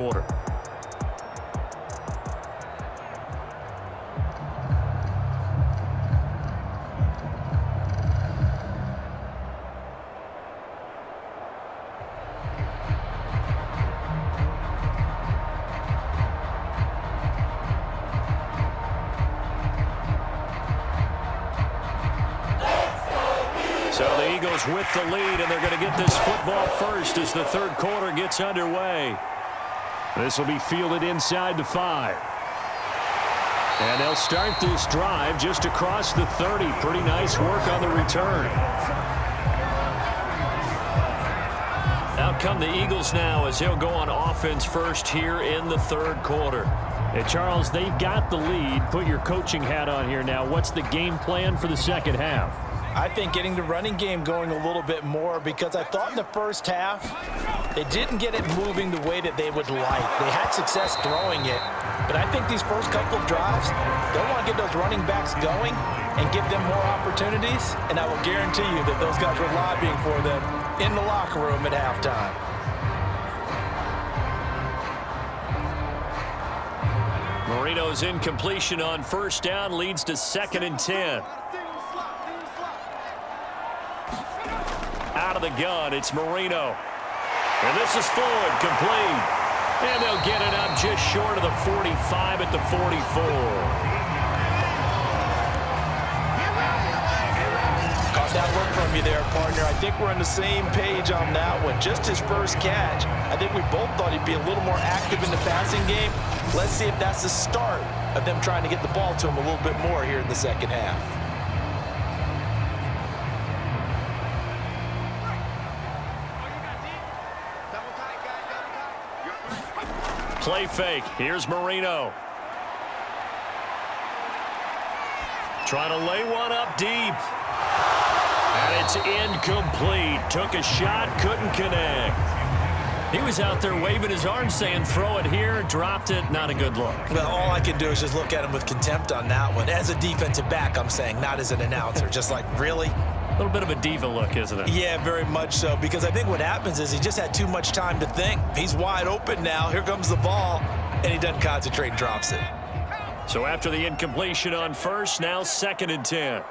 quarter. So the Eagles with the lead, and they're going to get this football first as the third quarter gets underway. This will be fielded inside the 5. And they'll start this drive just across the 30. Pretty nice work on the return. Out come the Eagles now as they'll go on offense first here in the third quarter. And Charles, they've got the lead. Put your coaching hat on here now. What's the game plan for the second half? I think getting the running game going a little bit more, because I thought in the first half they didn't get it moving the way that they would like. They had success throwing it, but I think these first couple of drives, they'll want to get those running backs going and give them more opportunities, and I will guarantee you that those guys were lobbying for them in the locker room at halftime. Marino's incompletion on first down leads to 2nd and 10. Out of the gun, it's Marino. And this is forward, complete. And they'll get it up just short of the 45 at the 44. Caught that work from you there, partner. I think we're on the same page on that one. Just his first catch. I think we both thought he'd be a little more active in the passing game. Let's see if that's the start of them trying to get the ball to him a little bit more here in the second half. Play fake. Here's Marino. Trying to lay one up deep. And it's incomplete. Took a shot, couldn't connect. He was out there waving his arms saying, throw it here, dropped it. Not a good look. Well, all I can do is just look at him with contempt on that one. As a defensive back, I'm saying, not as an announcer. Just like, really? A little bit of a diva look, isn't it? Yeah, very much so, because I think what happens is he just had too much time to think. He's wide open now. Here comes the ball, and he doesn't concentrate and drops it. So after the incompletion on first, now 2nd and 10.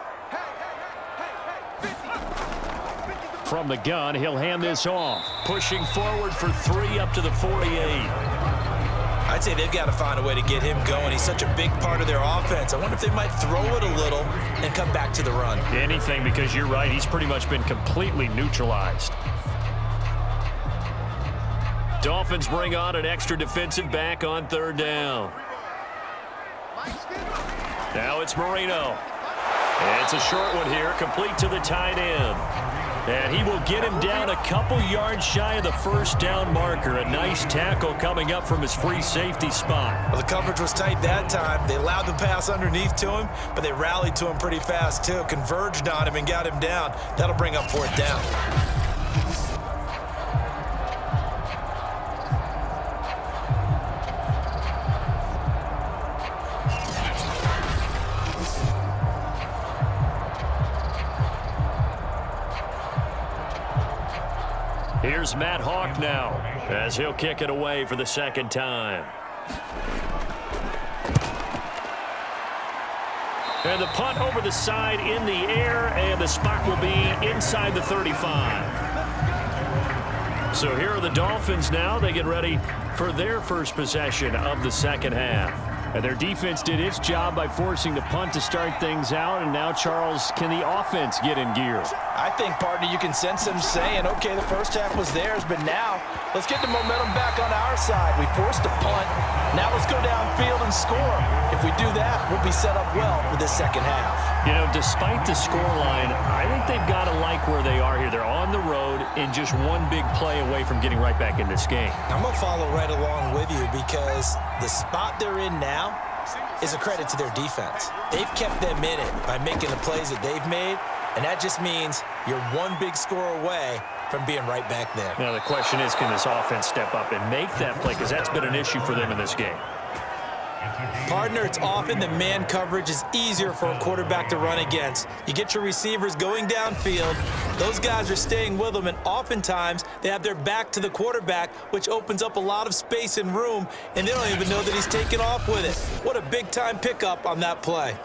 From the gun, he'll hand this off. Pushing forward for 3 up to the 48. I'd say they've got to find a way to get him going. He's such a big part of their offense. I wonder if they might throw it a little and come back to the run. Anything, because you're right. He's pretty much been completely neutralized. Dolphins bring on an extra defensive back on 3rd down. Now it's Marino. It's a short one here, complete to the tight end. And he will get him down a couple yards shy of the first down marker. A nice tackle coming up from his free safety spot. Well, the coverage was tight that time. They allowed the pass underneath to him, but they rallied to him pretty fast, too. Converged on him and got him down. That'll bring up 4th down. Here's Matt Hawk now as he'll kick it away for the 2nd time. And the punt over the side in the air, and the spot will be inside the 35. So here are the Dolphins now. They get ready for their first possession of the second half. And their defense did its job by forcing the punt to start things out. And now, Charles, can the offense get in gear? I think, partner, you can sense them saying, okay, the first half was theirs, but now let's get the momentum back on our side. We forced a punt. Now let's go downfield and score. If we do that, we'll be set up well for this second half. You know, despite the scoreline, I think they've got to like where they are here. They're on the road and just one big play away from getting right back in this game. I'm going to follow right along with you, because the spot they're in now is a credit to their defense. They've kept them in it by making the plays that they've made, and that just means you're one big score away from being right back there. Now the question is, can this offense step up and make that play? Because that's been an issue for them in this game. Partner, it's often that man coverage is easier for a quarterback to run against. You get your receivers going downfield. Those guys are staying with them, and oftentimes they have their back to the quarterback, which opens up a lot of space and room, and they don't even know that he's taken off with it. What a big-time pickup on that play.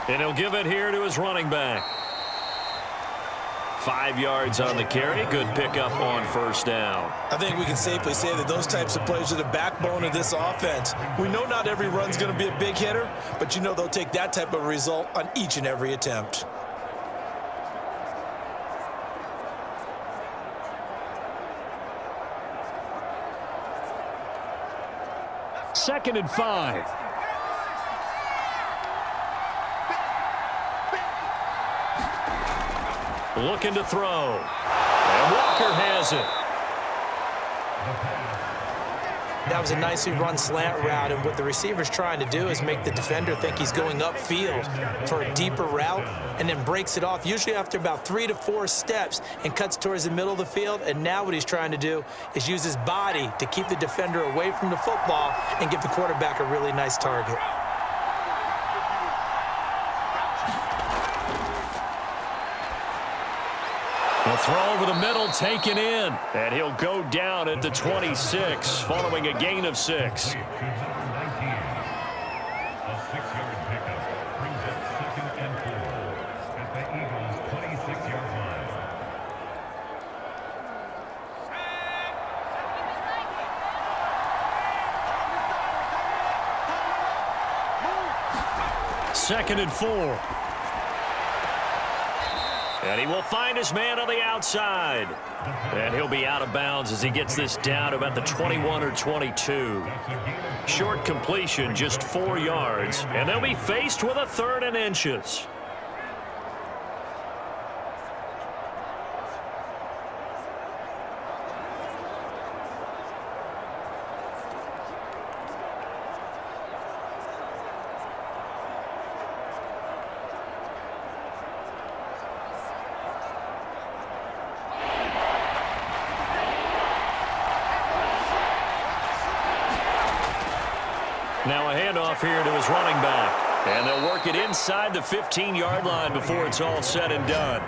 And he'll give it here to his running back. 5 yards on the carry. Good pickup on first down. I think we can safely say that those types of plays are the backbone of this offense. We know not every run's going to be a big hitter, but you know they'll take that type of result on each and every attempt. Second and 5. Looking to throw. And Walker has it. That was a nicely run slant route, and what the receiver's trying to do is make the defender think he's going upfield for a deeper route and then breaks it off, usually after about 3 to 4 steps, and cuts towards the middle of the field. And now what he's trying to do is use his body to keep the defender away from the football and give the quarterback a really nice target. The throw over the middle, taken in. And he'll go down at the 26, following a gain of 6. Second and 4. And he will find his man on the outside. And he'll be out of bounds as he gets this down about the 21 or 22. Short completion, just 4 yards. And they'll be faced with a 3rd and inches. Now a handoff here to his running back. And they'll work it inside the 15-yard line before it's all said and done.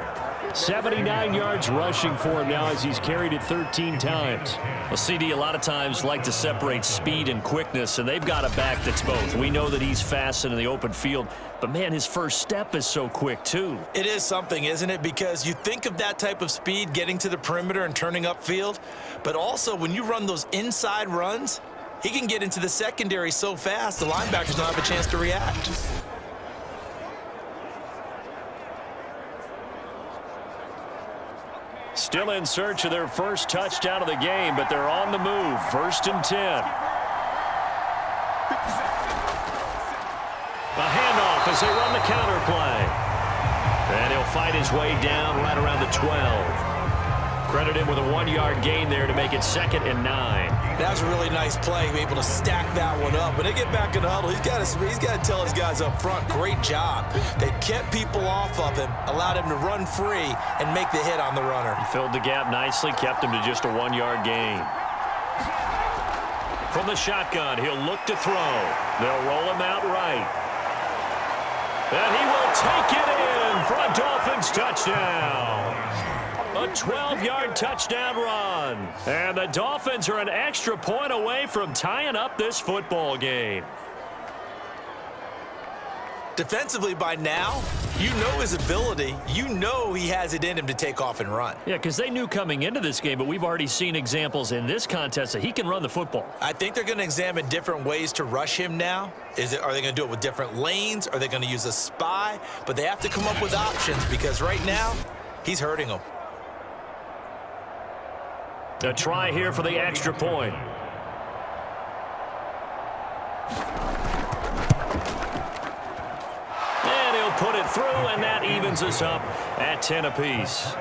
79 yards rushing for him now as he's carried it 13 times. Well, CD a lot of times like to separate speed and quickness, and they've got a back that's both. We know that he's fast in the open field, but, man, his first step is so quick, too. It is something, isn't it? Because you think of that type of speed getting to the perimeter and turning upfield, but also when you run those inside runs, he can get into the secondary so fast, the linebackers don't have a chance to react. Still in search of their first touchdown of the game, but they're on the move. 1st and 10. A handoff as they run the counter play. And he'll fight his way down right around the 12. Credit him with a 1-yard gain there to make it 2nd and 9. That was a really nice play, able to stack that one up. When they get back in the huddle, he's got to tell his guys up front, great job. They kept people off of him, allowed him to run free and make the hit on the runner. He filled the gap nicely, kept him to just a 1-yard gain. From the shotgun, he'll look to throw. They'll roll him out right. And he will take it in for a Dolphins touchdown. A 12-yard touchdown run. And the Dolphins are an extra point away from tying up this football game. Defensively by now, you know his ability. You know he has it in him to take off and run. Yeah, because they knew coming into this game, but we've already seen examples in this contest that he can run the football. I think they're going to examine different ways to rush him now. Are they going to do it with different lanes? Are they going to use a spy? But they have to come up with options because right now, he's hurting them. A try here for the extra point. And he'll put it through, and that evens us up at 10 apiece.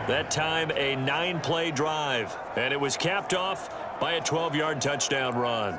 That time, a 9-play drive, and it was capped off by a 12-yard touchdown run.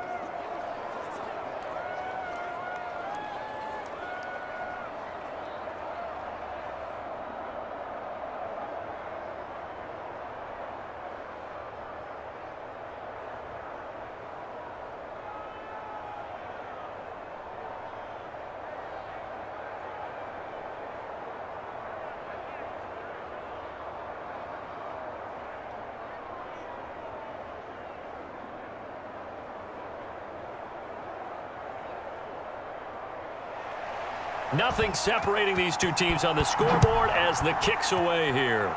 Nothing separating these two teams on the scoreboard as the kick's away here.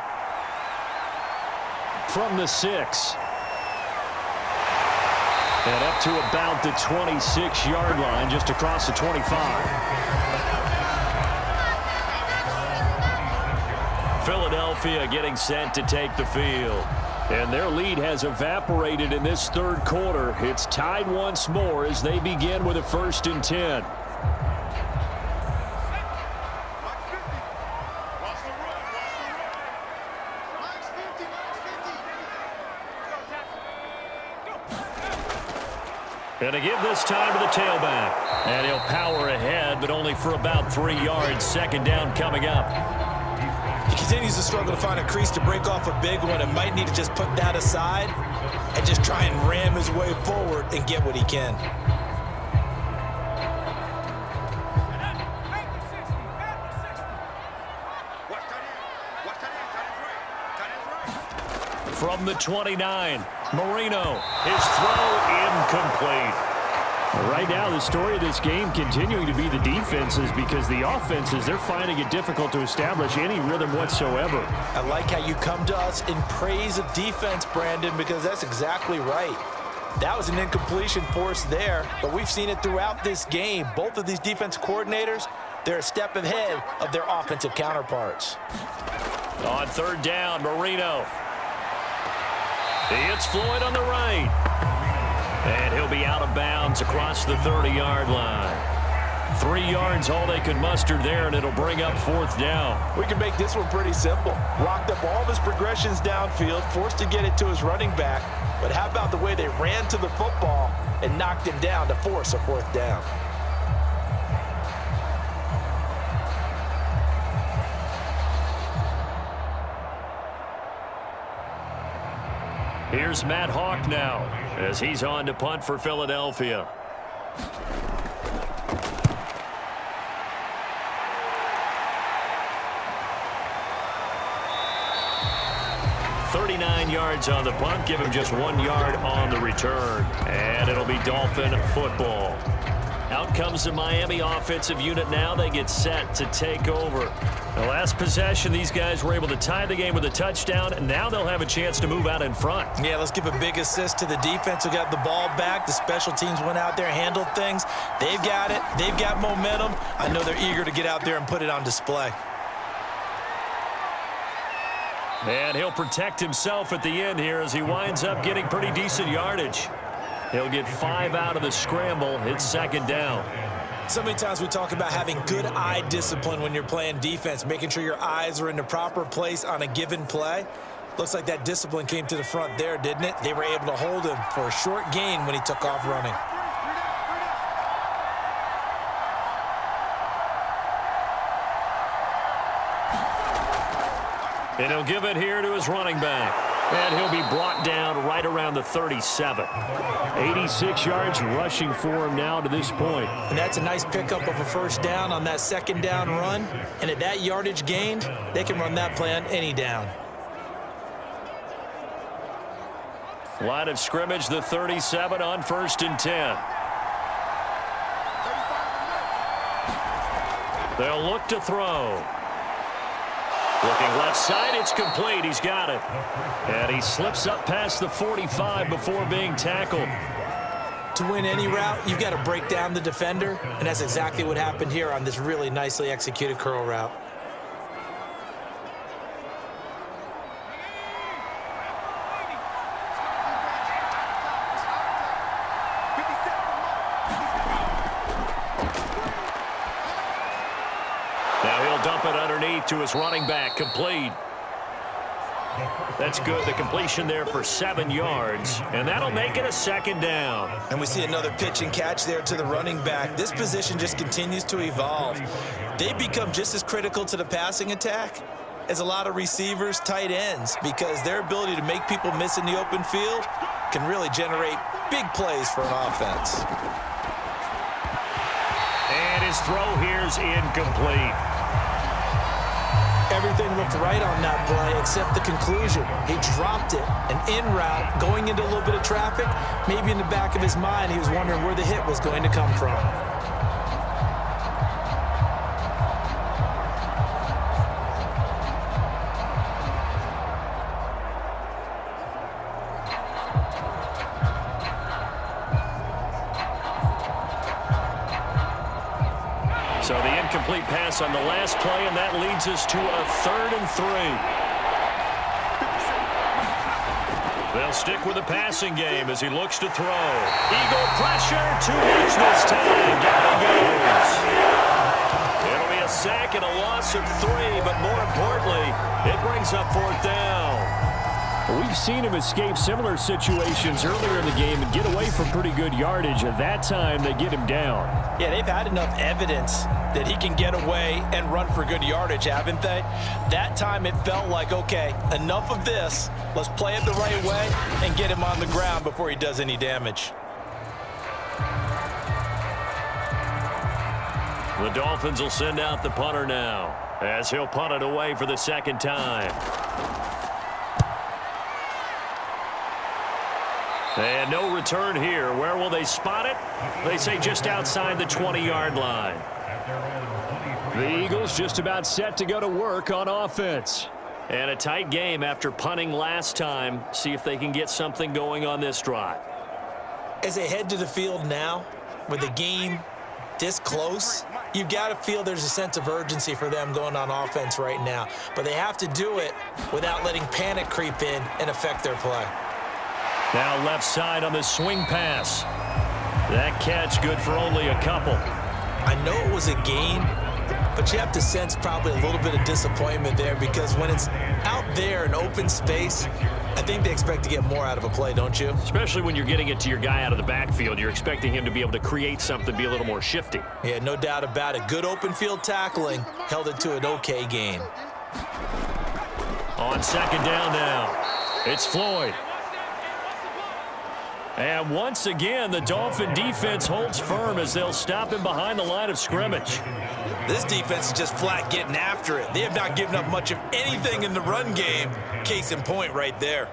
From the 6. And up to about the 26-yard line, just across the 25. Philadelphia getting set to take the field. And their lead has evaporated in this third quarter. It's tied once more as they begin with a 1st and 10. And to give this time to the tailback. And he'll power ahead, but only for about 3 yards. 2nd down coming up. He continues to struggle to find a crease to break off a big one and might need to just put that aside and just try and ram his way forward and get what he can. From the 29, Marino, his throw incomplete. Right now, the story of this game continuing to be the defenses, because the offenses, they're finding it difficult to establish any rhythm whatsoever. I like how you come to us in praise of defense, Brandon, because that's exactly right. That was an incompletion forced there, but we've seen it throughout this game. Both of these defense coordinators, they're a step ahead of their offensive counterparts. On 3rd down, Marino. He hits Floyd on the right. And he'll be out of bounds across the 30-yard line. 3 yards all they could muster there, and it'll bring up 4th down. We can make this one pretty simple. Rocked up all of his progressions downfield, forced to get it to his running back. But how about the way they ran to the football and knocked him down to force a 4th down? Here's Matt Hawk now as he's on to punt for Philadelphia. "39 yards on the punt, give him just 1 yard on the return. And it'll be Dolphin football. Out comes the Miami offensive unit now. They get set to take over. The last possession, these guys were able to tie the game with a touchdown, and now they'll have a chance to move out in front. Yeah, let's give a big assist to the defense who got the ball back. The special teams went out there, handled things. They've got it. They've got momentum. I know they're eager to get out there and put it on display. And he'll protect himself at the end here as he winds up getting pretty decent yardage. He'll get 5 out of the scramble. It's 2nd down. So many times we talk about having good eye discipline when you're playing defense, making sure your eyes are in the proper place on a given play. Looks like that discipline came to the front there, didn't it? They were able to hold him for a short gain when he took off running. And he'll give it here to his running back. And he'll be brought down right around the 37. 86 yards rushing for him now to this point. And that's a nice pickup of a 1st down on that 2nd down run. And at that yardage gained, they can run that play on any down. Line of scrimmage, the 37 on 1st and 10. They'll look to throw. Looking left side, it's complete. He's got it. And he slips up past the 45 before being tackled. To win any route, you've got to break down the defender, and that's exactly what happened here on this really nicely executed curl route. Dump it underneath to his running back, complete. That's good. The completion there for 7 yards, and that'll make it a 2nd down. And we see another pitch and catch there to the running back. This position just continues to evolve. They become just as critical to the passing attack as a lot of receivers, tight ends, because their ability to make people miss in the open field can really generate big plays for an offense. And his throw here's incomplete. Everything looked right on that play except the conclusion. He dropped it. An in route, going into a little bit of traffic. Maybe in the back of his mind, he was wondering where the hit was going to come from. incomplete pass on the last play, and that leads us to a 3rd and 3. They'll stick with the passing game as he looks to throw. Eagle pressure, too much this time. Down he goes. It'll be a sack and a loss of 3, but more importantly, it brings up 4th down. We've seen him escape similar situations earlier in the game and get away from pretty good yardage. At that time, they get him down. Yeah, they've had enough evidence that he can get away and run for good yardage, haven't they? That time it felt like, okay, enough of this. Let's play it the right way and get him on the ground before he does any damage. The Dolphins will send out the punter now as he'll punt it away for the 2nd time. And no return here. Where will they spot it? They say just outside the 20-yard line. The Eagles just about set to go to work on offense. And a tight game after punting last time. See if they can get something going on this drive. As they head to the field now, with the game this close, you've got to feel there's a sense of urgency for them going on offense right now. But they have to do it without letting panic creep in and affect their play. Now left side on the swing pass. That catch good for only a couple. I know it was a gain, but you have to sense probably a little bit of disappointment there because when it's out there in open space, I think they expect to get more out of a play, don't you? Especially when you're getting it to your guy out of the backfield. You're expecting him to be able to create something, be a little more shifty. Yeah, no doubt about it. Good open field tackling held it to an okay gain. On 2nd down now, it's Floyd. And once again, the Dolphin defense holds firm as they'll stop him behind the line of scrimmage. This defense is just flat getting after it. They have not given up much of anything in the run game. Case in point right there.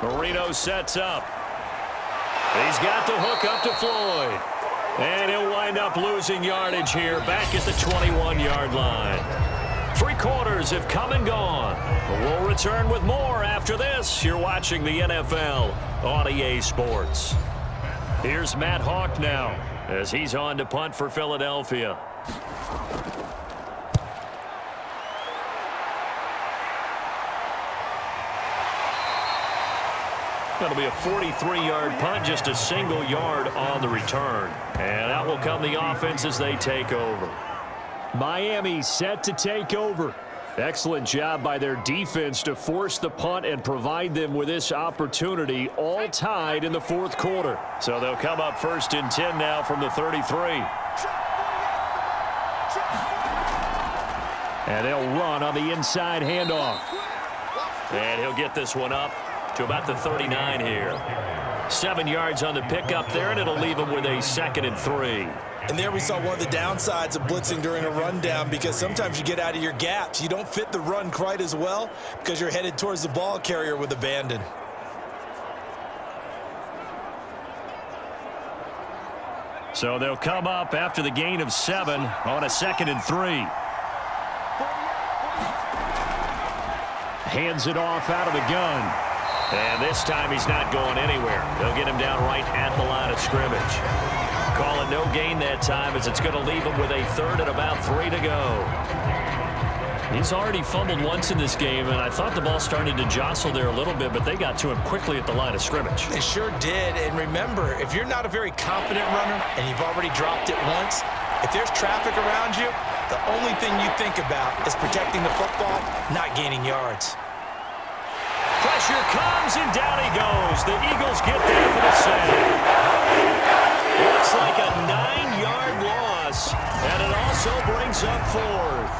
Marino sets up. He's got the hook up to Floyd. And he'll wind up losing yardage here back at the 21-yard line. 3 quarters have come and gone. We'll return with more after this. You're watching the NFL on EA Sports. Here's Matt Hawk now as he's on to punt for Philadelphia. That'll be a 43-yard punt, just a single yard on the return. And out will come the offense as they take over. Miami set to take over. Excellent job by their defense to force the punt and provide them with this opportunity, all tied in the 4th quarter. So they'll come up 1st and 10 now from the 33. And they'll run on the inside handoff. And he'll get this one up to about the 39 here. 7 yards on the pickup there, and it'll leave him with a 2nd and 3. And there we saw one of the downsides of blitzing during a rundown because sometimes you get out of your gaps. You don't fit the run quite as well because you're headed towards the ball carrier with abandon. So they'll come up after the gain of 7 on a 2nd and 3. Hands it off out of the gun. And this time he's not going anywhere. They'll get him down right at the line of scrimmage. Call it no gain that time as it's going to leave him with a 3rd and about 3 to go. He's already fumbled once in this game, and I thought the ball started to jostle there a little bit, but they got to him quickly at the line of scrimmage. They sure did. And remember, if you're not a very confident runner and you've already dropped it once, if there's traffic around you, the only thing you think about is protecting the football, not gaining yards. Pressure comes, and down he goes. The Eagles get there for the sack. Looks like a 9-yard loss, and it also brings up 4th.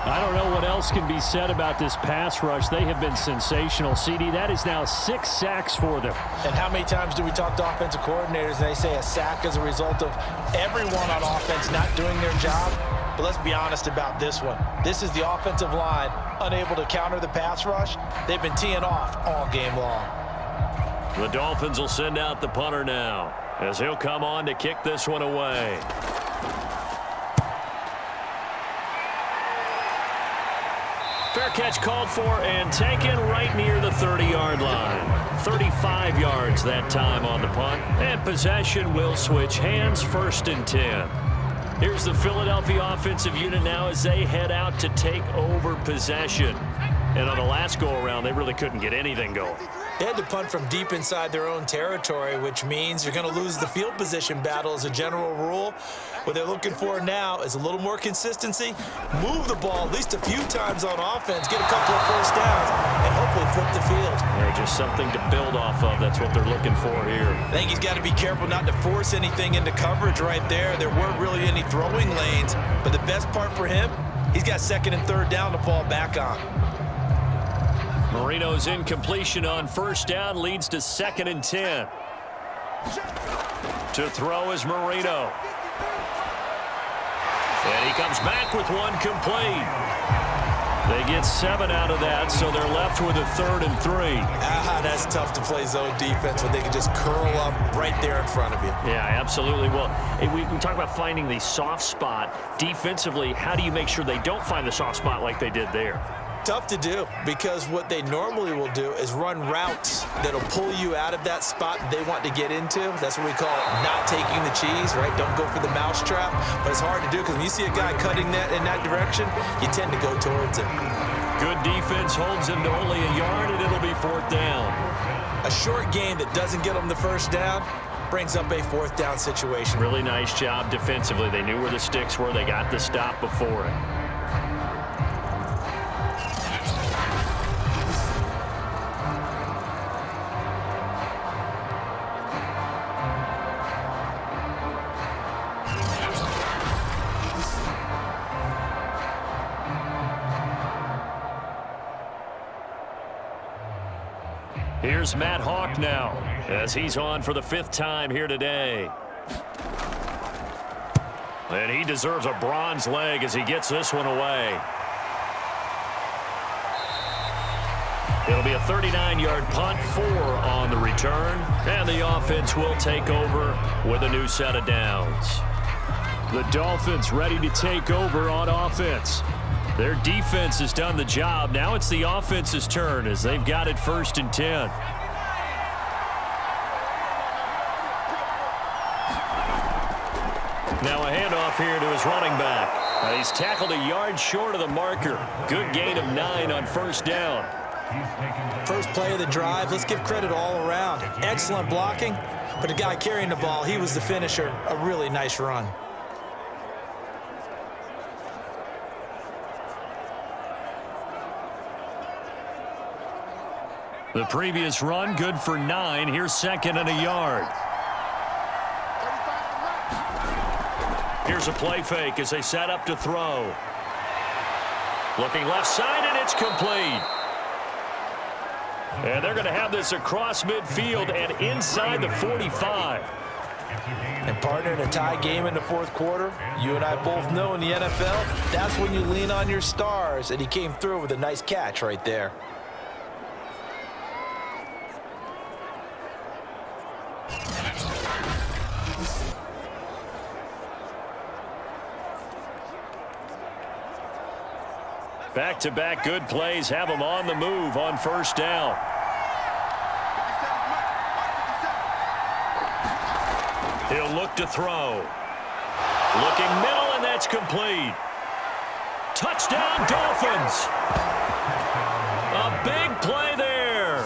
I don't know what else can be said about this pass rush. They have been sensational. CD, that is now 6 sacks for them. And how many times do we talk to offensive coordinators and they say a sack is a result of everyone on offense not doing their job? But let's be honest about this one. This is the offensive line unable to counter the pass rush. They've been teeing off all game long. The Dolphins will send out the punter now, as he'll come on to kick this one away. Fair catch called for and taken right near the 30-yard line. 35 yards that time on the punt. And possession will switch hands, 1st and 10. Here's the Philadelphia offensive unit now as they head out to take over possession. And on the last go-around, they really couldn't get anything going. They had to punt from deep inside their own territory, which means you're going to lose the field position battle as a general rule. What they're looking for now is a little more consistency, move the ball at least a few times on offense, get a couple of first downs, and hopefully flip the field. Just something to build off of. That's what they're looking for here. I think he's got to be careful not to force anything into coverage right there. There weren't really any throwing lanes, but the best part for him, he's got 2nd and 3rd down to fall back on. Marino's incompletion on 1st down leads to 2nd and 10. To throw is Marino. And he comes back with one complete. They get 7 out of that, so they're left with a 3rd and 3. That's tough to play zone defense when they can just curl up right there in front of you. Yeah, absolutely. Well, we talk about finding the soft spot. Defensively, how do you make sure they don't find the soft spot like they did there? Tough to do, because what they normally will do is run routes that'll pull you out of that spot they want to get into. That's what we call not taking the cheese, right? Don't go for the mousetrap. But it's hard to do because when you see a guy cutting that in that direction, you tend to go towards him. Good defense holds him to only a yard, and it'll be 4th down. A short game that doesn't get them the 1st down brings up a 4th down situation. Really nice job defensively. They knew where the sticks were. They got the stop before it. Here's Matt Hawk now, as he's on for the 5th time here today. And he deserves a bronze leg as he gets this one away. It'll be a 39-yard punt, 4 on the return, and the offense will take over with a new set of downs. The Dolphins ready to take over on offense. Their defense has done the job. Now it's the offense's turn as they've got it 1st and 10. Now a handoff here to his running back. He's tackled a yard short of the marker. Good gain of 9 on 1st down. First play of the drive, let's give credit all around. Excellent blocking, but the guy carrying the ball, he was the finisher. A really nice run. The previous run, good for 9. Here's 2nd and a yard. Here's a play fake as they set up to throw. Looking left side, and it's complete. And they're going to have this across midfield and inside the 45. And partner, in a tie game in the 4th quarter, you and I both know in the NFL, that's when you lean on your stars, and he came through with a nice catch right there. Back-to-back good plays have him on the move on 1st down. He'll look to throw. Looking middle, and that's complete. Touchdown, Dolphins. A big play there.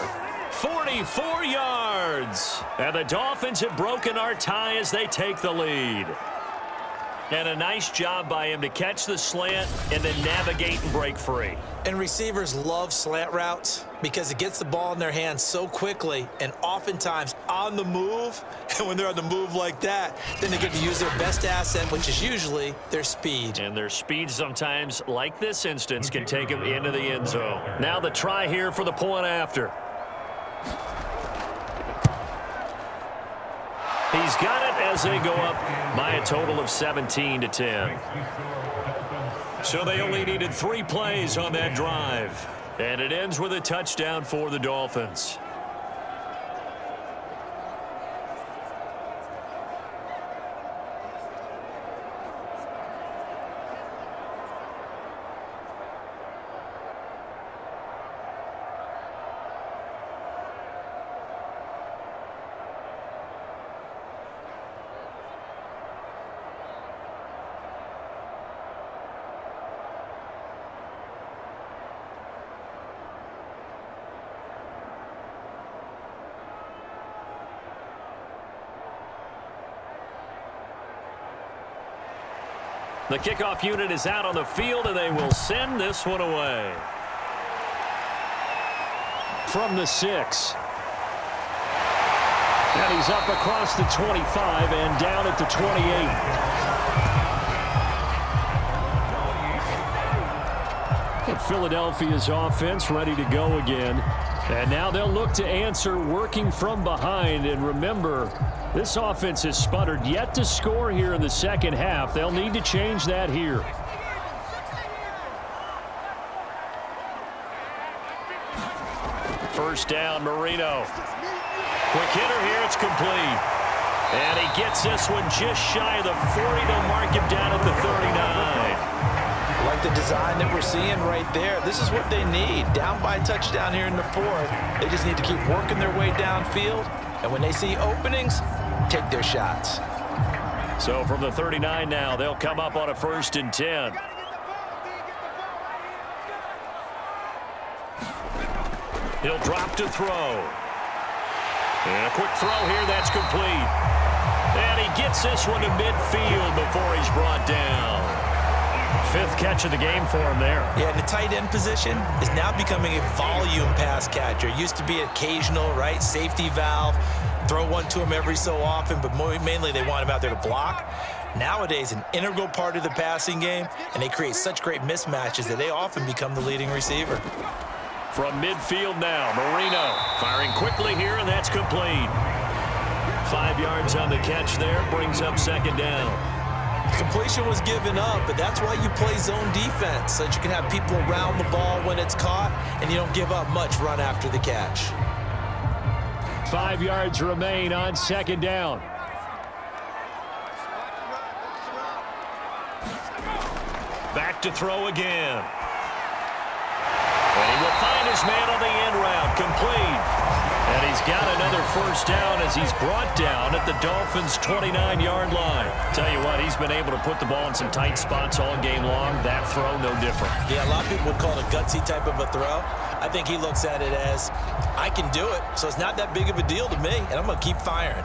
44 yards. And the Dolphins have broken our tie as they take the lead. And a nice job by him to catch the slant and then navigate and break free. And receivers love slant routes because it gets the ball in their hands so quickly and oftentimes on the move. And when they're on the move like that, then they get to use their best asset, which is usually their speed. And their speed sometimes, like this instance, can take them into the end zone. Now the try here for the point after. He He's got it as they go up by a total of 17-10. So they only needed 3 plays on that drive. And it ends with a touchdown for the Dolphins. The kickoff unit is out on the field, and they will send this one away. From the 6. And he's up across the 25 and down at the 28. Philadelphia's offense ready to go again. And now they'll look to answer working from behind. And remember, this offense has sputtered yet to score here in the second half. They'll need to change that here. First down, Marino. Quick hitter here, it's complete. And he gets this one just shy of the 40. They'll mark him down at the 39. Like the design that we're seeing right there. This is what they need. Down by a touchdown here in the 4th. They just need to keep working their way downfield. And when they see openings, take their shots. So from the 39 now, they'll come up on a 1st and 10. He'll drop to throw. And a quick throw here, that's complete. And he gets this one to midfield before he's brought down. 5th catch of the game for him there. Yeah, the tight end position is now becoming a volume pass catcher. Used to be occasional, right? Safety valve. Throw one to him every so often, but mainly they want him out there to block. Nowadays, an integral part of the passing game, and they create such great mismatches that they often become the leading receiver. From midfield now, Marino firing quickly here, and that's complete. 5 yards on the catch there, brings up 2nd down. Completion was given up, but that's why you play zone defense, so that you can have people around the ball when it's caught, and you don't give up much run after the catch. 5 yards remain on 2nd down. Back to throw again. And he will find his man on the end route, complete. And he's got another 1st down as he's brought down at the Dolphins' 29-yard line. Tell you what, he's been able to put the ball in some tight spots all game long. That throw, no different. Yeah, a lot of people would call it a gutsy type of a throw. I think he looks at it as, I can do it, so it's not that big of a deal to me, and I'm going to keep firing.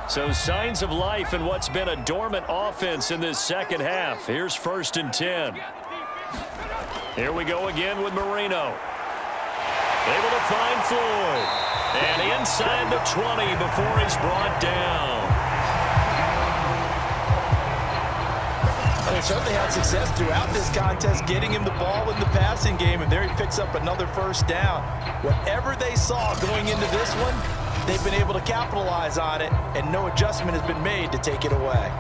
So signs of life in what's been a dormant offense in this second half. Here's 1st and 10. Here we go again with Marino. Able to find Floyd. And inside the 20 before he's brought down. They certainly had success throughout this contest getting him the ball in the passing game, and there he picks up another 1st down. Whatever they saw going into this one, they've been able to capitalize on it, and no adjustment has been made to take it away.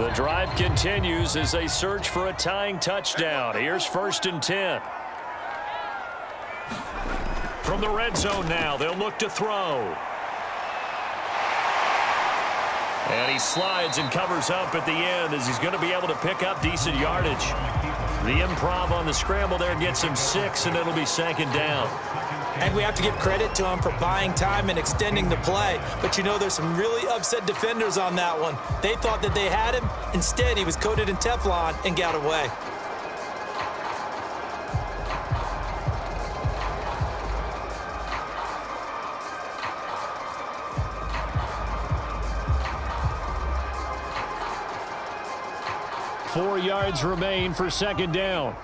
The drive continues as they search for a tying touchdown. Here's 1st and 10. From the red zone now, they'll look to throw. And he slides and covers up at the end as he's going to be able to pick up decent yardage. The improv on the scramble there gets him 6, and it'll be 2nd down. And we have to give credit to him for buying time and extending the play. But you know, there's some really upset defenders on that one. They thought that they had him. Instead, he was coated in Teflon and got away. Four yards remain for 2nd down.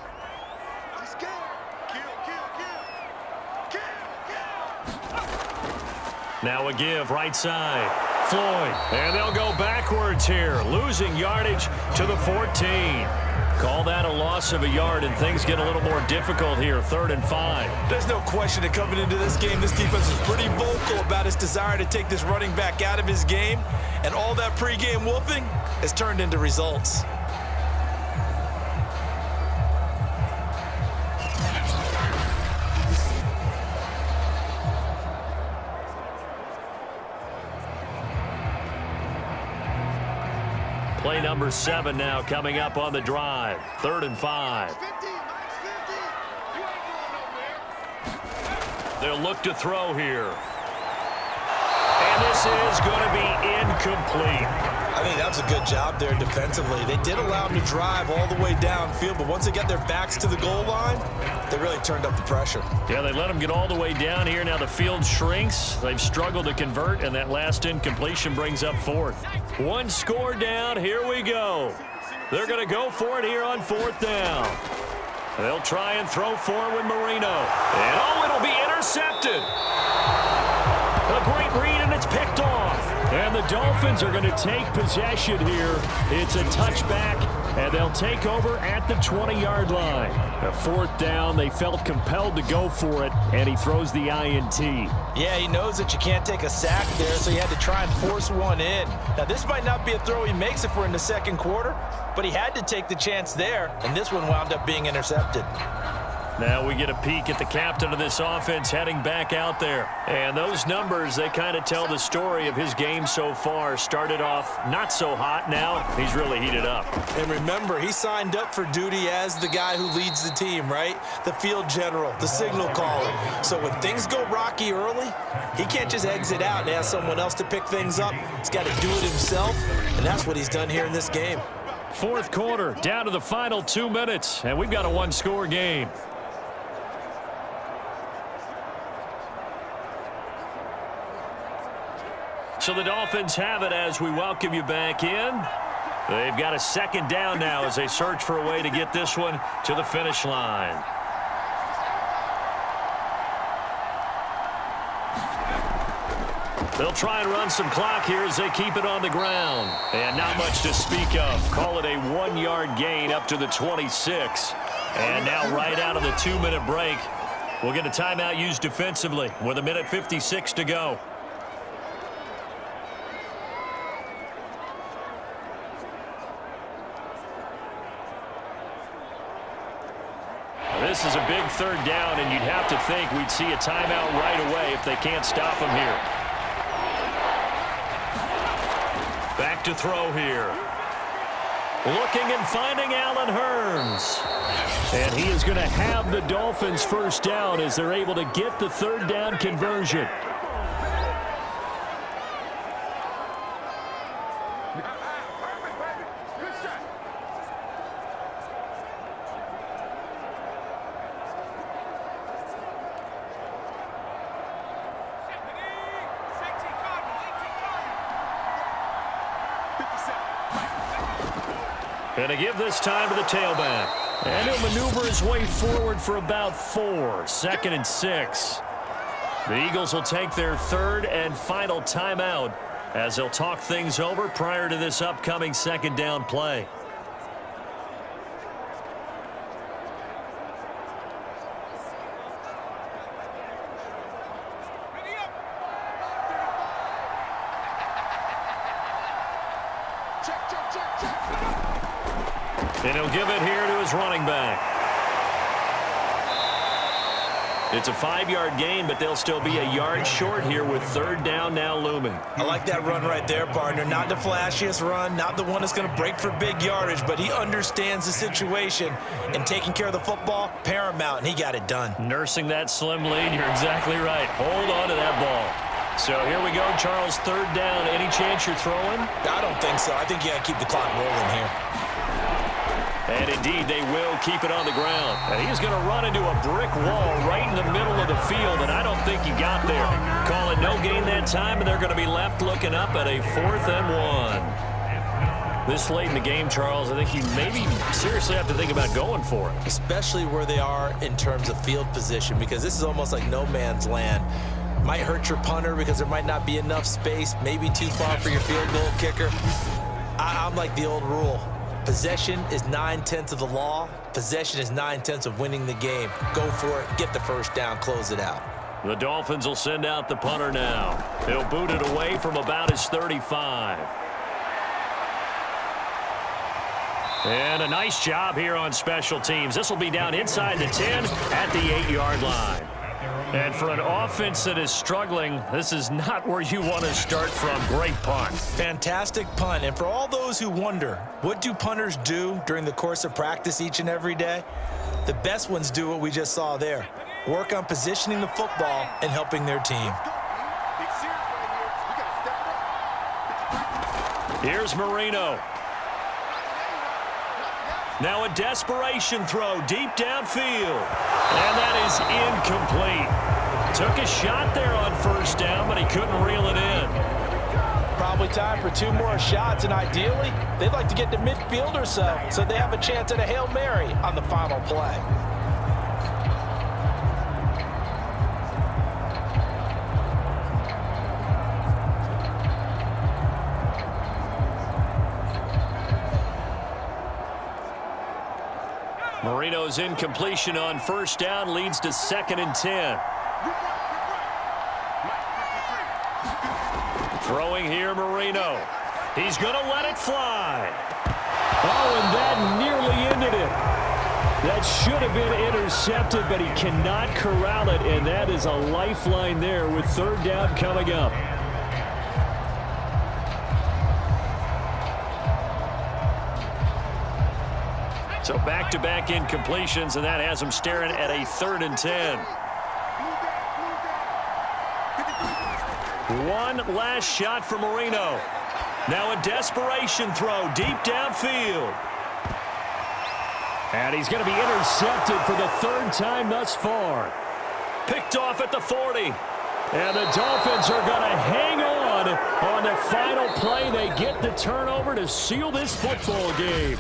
Now a give right side. Floyd. And they'll go backwards here, losing yardage to the 14. Call that a loss of a yard, and things get a little more difficult here, 3rd and 5. There's no question that coming into this game, this defense is pretty vocal about its desire to take this running back out of his game, and all that pregame wolfing has turned into results. Play number 7 now coming up on the drive. 3rd and 5. They'll look to throw here. And this is going to be incomplete. I think that was a good job there defensively. They did allow him to drive all the way downfield, but once they got their backs to the goal line, they really turned up the pressure. Yeah, they let him get all the way down here. Now the field shrinks. They've struggled to convert, and that last incompletion brings up 4th. 1 score down. Here we go. They're going to go for it here on 4th down. They'll try and throw forward with Marino. And, oh, it'll be intercepted. A great read, and it's picked off. And the Dolphins are going to take possession here. It's a touchback, and they'll take over at the 20-yard line. A 4th down, they felt compelled to go for it, and he throws the INT. Yeah, he knows that you can't take a sack there, so he had to try and force one in. Now, this might not be a throw he makes if we're in the 2nd quarter, but he had to take the chance there, and this one wound up being intercepted. Now we get a peek at the captain of this offense heading back out there. And those numbers, they kind of tell the story of his game so far. Started off not so hot. Now he's really heated up. And remember, he signed up for duty as the guy who leads the team, right? The field general, the signal caller. So when things go rocky early, he can't just exit out and ask someone else to pick things up. He's got to do it himself, and that's what he's done here in this game. 4th quarter, down to the final 2 minutes, and we've got a 1-score game. So the Dolphins have it as we welcome you back in. They've got a 2nd down now as they search for a way to get this one to the finish line. They'll try and run some clock here as they keep it on the ground. And not much to speak of. Call it a 1-yard gain up to the 26. And now right out of the 2-minute break, we'll get a timeout used defensively with 1:56 to go. This is a big 3rd down, and you'd have to think we'd see a timeout right away if they can't stop him here. Back to throw here. Looking and finding Allen Hurns. And he is going to have the Dolphins 1st down as they're able to get the 3rd down conversion. Going to give this time to the tailback. And he'll maneuver his way forward for about 4. 2nd and 6. The Eagles will take their 3rd and final timeout as they'll talk things over prior to this upcoming 2nd down play. And he'll give it here to his running back. It's a 5-yard gain, but they'll still be a yard short here with 3rd down now looming. I like that run right there, partner. Not the flashiest run, not the one that's going to break for big yardage, but he understands the situation, and taking care of the football, paramount, and he got it done. Nursing that slim lead, you're exactly right. Hold on to that ball. So here we go, Charles, 3rd down. Any chance you're throwing? I don't think so. I think you got to keep the clock rolling here. And indeed, they will keep it on the ground. And he's going to run into a brick wall right in the middle of the field, and I don't think he got there. Call it no gain that time, and they're going to be left looking up at a 4th and 1. This late in the game, Charles, I think you maybe seriously have to think about going for it. Especially where they are in terms of field position, because this is almost like no man's land. Might hurt your punter because there might not be enough space, maybe too far for your field goal kicker. I'm like the old rule. Possession is 9/10 of the law. Possession is 9/10 of winning the game. Go for it, get the first down, close it out. The Dolphins will send out the punter now. He'll boot it away from about his 35. And a nice job here on special teams. This will be down inside the 10 at the 8-yard line. And for an offense that is struggling, this is not where you want to start from. Great punt. Fantastic punt. And for all those who wonder, what do punters do during the course of practice each and every day? The best ones do what we just saw there. Work on positioning the football and helping their team. Here's Marino. Now a desperation throw deep downfield. And that is incomplete. Took a shot there on first down, but he couldn't reel it in. Probably time for 2 more shots, and ideally, they'd like to get to midfield or so they have a chance at a Hail Mary on the final play. Marino's incompletion on first down leads to 2nd and 10. Throwing here, Marino. He's going to let it fly. Oh, and that nearly ended it. That should have been intercepted, but he cannot corral it, and that is a lifeline there with 3rd down coming up. So back-to-back incompletions, and that has him staring at a 3rd and 10. One last shot for Marino. Now a desperation throw deep downfield. And he's going to be intercepted for the 3rd time thus far. Picked off at the 40. And the Dolphins are going to hang on the final play. They get the turnover to seal this football game.